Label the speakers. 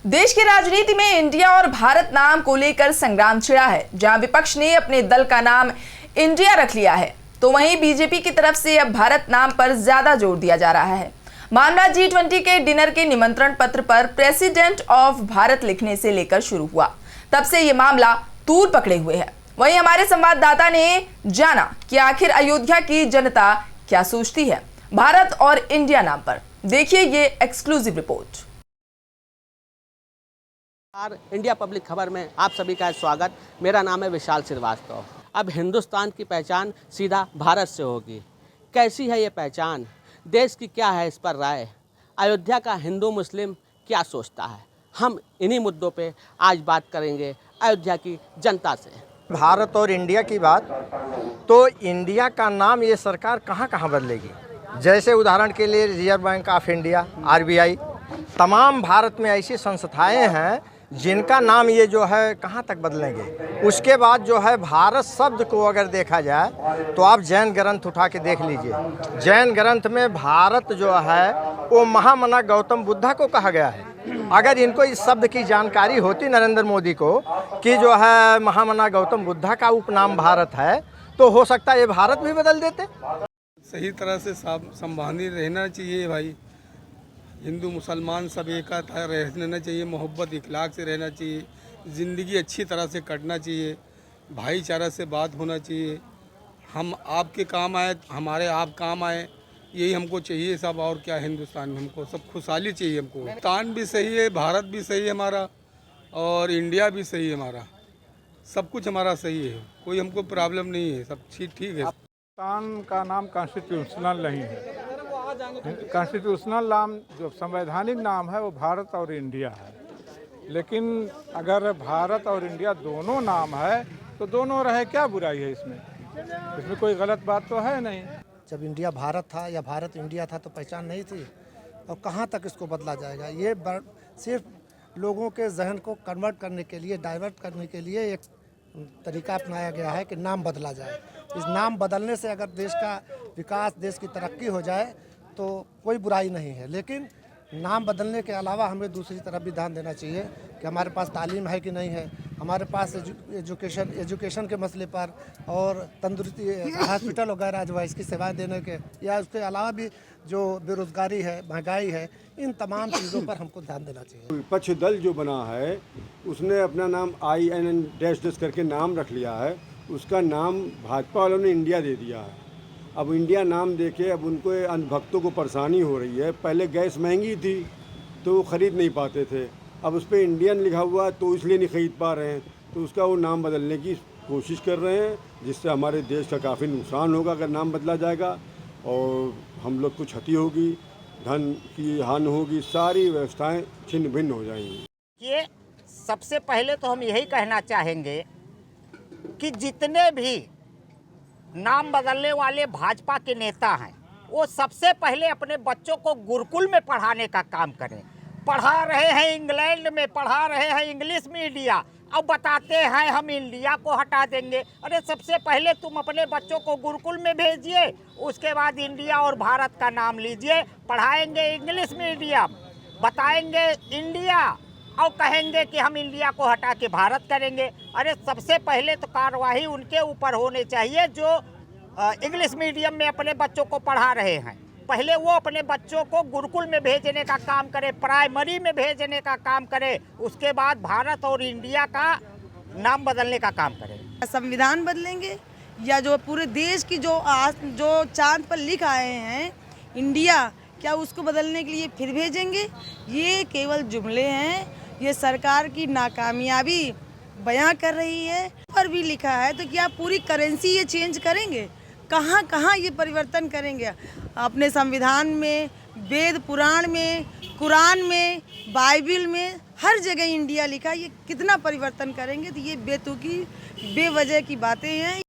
Speaker 1: देश की राजनीति में इंडिया और भारत नाम को लेकर संग्राम छिड़ा है। जहां विपक्ष ने अपने दल का नाम इंडिया रख लिया है, तो वहीं बीजेपी की तरफ से अब भारत नाम पर ज्यादा जोर दिया जा रहा है। मामला G20 के डिनर के निमंत्रण पत्र पर प्रेसिडेंट ऑफ भारत लिखने से लेकर शुरू हुआ। तब से ये मामला तूल पकड़े हुए है। वहीं हमारे संवाददाता ने जाना कि आखिर अयोध्या की जनता क्या सोचती है भारत और इंडिया नाम पर। देखिए ये एक्सक्लूसिव रिपोर्ट।
Speaker 2: इंडिया पब्लिक खबर में आप सभी का स्वागत। मेरा नाम है विशाल श्रीवास्तव। अब हिंदुस्तान की पहचान सीधा भारत से होगी। कैसी है ये पहचान? देश की क्या है इस पर राय? अयोध्या का हिंदू मुस्लिम क्या सोचता है? हम इन्हीं मुद्दों पे आज बात करेंगे अयोध्या की जनता से।
Speaker 3: भारत और इंडिया की बात, तो इंडिया का नाम ये सरकार कहाँ कहाँ बदलेगी। जैसे उदाहरण के लिए reserve bank of India RBI, तमाम भारत में ऐसी संस्थाएं हैं जिनका नाम ये जो है कहाँ तक बदलेंगे। उसके बाद जो है भारत शब्द को अगर देखा जाए तो आप जैन ग्रंथ उठा के देख लीजिए। जैन ग्रंथ में भारत जो है वो महामना गौतम बुद्धा को कहा गया है। अगर इनको इस शब्द की जानकारी होती नरेंद्र मोदी को कि जो है महामना गौतम बुद्धा का उपनाम भारत है, तो हो सकता है ये भारत भी बदल देते।
Speaker 4: सही तरह से संभालित रहना चाहिए भाई। हिंदू मुसलमान सब एक रहना चाहिए, मोहब्बत इखलाक से रहना चाहिए, ज़िंदगी अच्छी तरह से कटना चाहिए, भाईचारा से बात होना चाहिए। हम आपके काम आए, हमारे आप काम आए, यही हमको चाहिए सब। और क्या हिंदुस्तान में हमको सब खुशहाली चाहिए। हमको हिंदुस्तान भी सही है, भारत भी सही है हमारा, और इंडिया भी सही है हमारा। सब कुछ हमारा सही है, कोई हमको प्रॉब्लम नहीं है, सब ठीक है।
Speaker 5: हिंदुस्तान का नाम कॉन्स्टिट्यूशनल नहीं है। कॉन्स्टिट्यूशनल नाम जो संवैधानिक नाम है वो भारत और इंडिया है। लेकिन अगर भारत और इंडिया दोनों नाम है तो दोनों रहे, क्या बुराई है इसमें कोई गलत बात तो है नहीं।
Speaker 6: जब इंडिया भारत था या भारत इंडिया था तो पहचान नहीं थी, और कहाँ तक इसको बदला जाएगा। ये सिर्फ लोगों के जहन को कन्वर्ट करने के लिए, डाइवर्ट करने के लिए एक तरीका अपनाया गया है कि नाम बदला जाए। इस नाम बदलने से अगर देश का विकास, देश की तरक्की हो जाए तो कोई बुराई नहीं है। लेकिन नाम बदलने के अलावा हमें दूसरी तरफ भी ध्यान देना चाहिए कि हमारे पास तालीम है कि नहीं है, हमारे पास एजुकेशन के मसले पर, और तंदुरुस्ती हॉस्पिटल वगैरह जो है इसकी सेवाएं देने के, या उसके अलावा भी जो बेरोज़गारी है, महंगाई है, इन तमाम चीज़ों पर हमको ध्यान देना चाहिए।
Speaker 7: विपक्ष दल जो बना है उसने अपना नाम INN करके नाम रख लिया है। उसका नाम भाजपा वालों ने इंडिया दे दिया है। अब इंडिया नाम देके अब उनको अंधभक्तों को परेशानी हो रही है। पहले गैस महंगी थी तो वो ख़रीद नहीं पाते थे, अब उस पर इंडियन लिखा हुआ है तो इसलिए नहीं ख़रीद पा रहे हैं। तो उसका वो नाम बदलने की कोशिश कर रहे हैं, जिससे हमारे देश का काफ़ी नुकसान होगा अगर नाम बदला जाएगा, और हम लोग को क्षति होगी, धन की हानि होगी, सारी व्यवस्थाएँ छिन्न भिन्न हो जाएंगी।
Speaker 8: ये सबसे पहले तो हम यही कहना चाहेंगे कि जितने भी नाम बदलने वाले भाजपा के नेता हैं वो सबसे पहले अपने बच्चों को गुरुकुल में पढ़ाने का काम करें। पढ़ा रहे हैं इंग्लैंड में, पढ़ा रहे हैं इंग्लिश मीडिया, अब बताते हैं हम इंडिया को हटा देंगे। अरे सबसे पहले तुम अपने बच्चों को गुरुकुल में भेजिए, उसके बाद इंडिया और भारत का नाम लीजिए। पढ़ाएंगे इंग्लिश मीडियम, बताएंगे इंडिया, और कहेंगे कि हम इंडिया को हटा के भारत करेंगे। अरे सबसे पहले तो कार्रवाई उनके ऊपर होने चाहिए जो इंग्लिश मीडियम में अपने बच्चों को पढ़ा रहे हैं। पहले वो अपने बच्चों को गुरुकुल में भेजने का काम करे, प्राइमरी में भेजने का काम करे, उसके बाद भारत और इंडिया का नाम बदलने का काम करे।
Speaker 9: संविधान बदलेंगे या जो पूरे देश की जो चांद पर लिख आए हैं इंडिया, क्या उसको बदलने के लिए फिर भेजेंगे? ये केवल जुमले हैं। ये सरकार की नाकामयाबी बयां कर रही है। पर भी लिखा है तो क्या पूरी करेंसी ये चेंज करेंगे? कहाँ कहाँ ये परिवर्तन करेंगे? अपने संविधान में, वेद पुराण में, कुरान में, बाइबिल में, हर जगह इंडिया लिखा है। ये कितना परिवर्तन करेंगे? तो ये बेतुकी, बेवजह की बातें हैं।